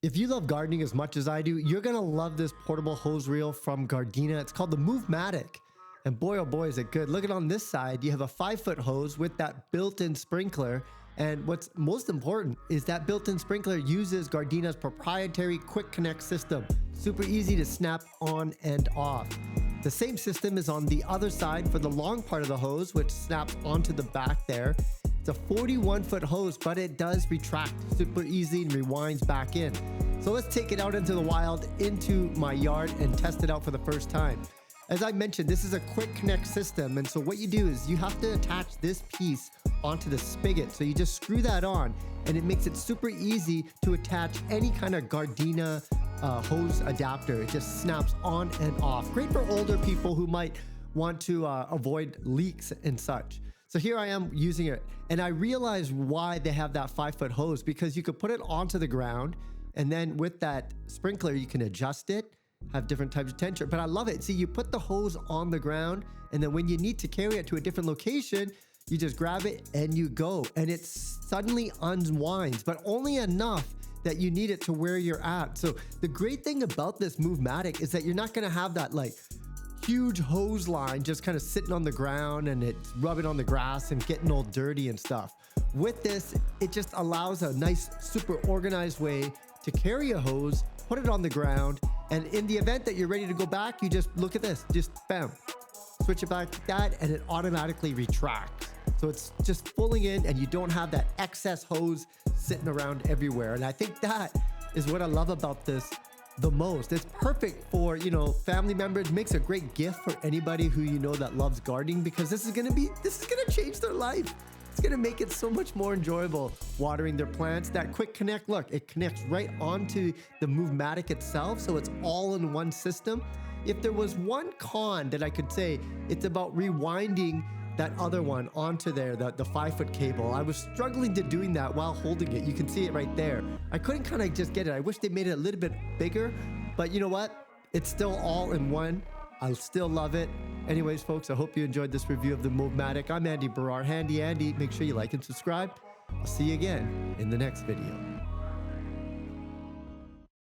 If you love gardening as much as I do, you're going to love this portable hose reel from Gardena. It's called the MoveMatic. And boy, oh boy, is it good. Look at on this side, you have a 5-foot hose with that built-in sprinkler. And what's most important is that built-in sprinkler uses Gardena's proprietary quick connect system. Super easy to snap on and off. The same system is on the other side for the long part of the hose, which snaps onto the back there. It's a 41-foot hose, but it does retract super easy and rewinds back in. So let's take it out into the wild, into my yard, and test it out for the first time. As I mentioned, this is a quick connect system, and so what you do is you have to attach this piece onto the spigot. So you just screw that on, and it makes it super easy to attach any kind of Gardena hose adapter. It just snaps on and off. Great for older people who might want to avoid leaks and such. So here I am using it, and I realized why they have that 5-foot hose, because you could put it onto the ground, and then with that sprinkler, you can adjust it, have different types of temperature. But I love it. See, you put the hose on the ground, and then when you need to carry it to a different location, you just grab it and you go, and it suddenly unwinds, but only enough that you need it to where you're at. So the great thing about this MoveMatic is that you're not gonna have that like huge hose line just kind of sitting on the ground and it's rubbing on the grass and getting all dirty and stuff. With this, it just allows a nice, super organized way to carry a hose, put it on the ground, and in the event that you're ready to go back, you just look at this, just bam, switch it back like that, and it automatically retracts. So it's just pulling in, and you don't have that excess hose sitting around everywhere. And I think that is what I love about this the most. It's perfect for, you know, family members. Makes a great gift for anybody who you know that loves gardening, because this is gonna change their life. It's gonna make it so much more enjoyable watering their plants. That quick connect, look, it connects right onto the MoveMatic itself, so it's all in one system. If there was one con that I could say, it's about rewinding that other one onto there, the 5-foot cable. I was struggling to doing that while holding it. You can see it right there. I couldn't kind of just get it. I wish they made it a little bit bigger, but you know what? It's still all in one. I still love it. Anyways, folks, I hope you enjoyed this review of the MoveMatic. I'm Andy Baryer, Handy Andy. Make sure you like and subscribe. I'll see you again in the next video.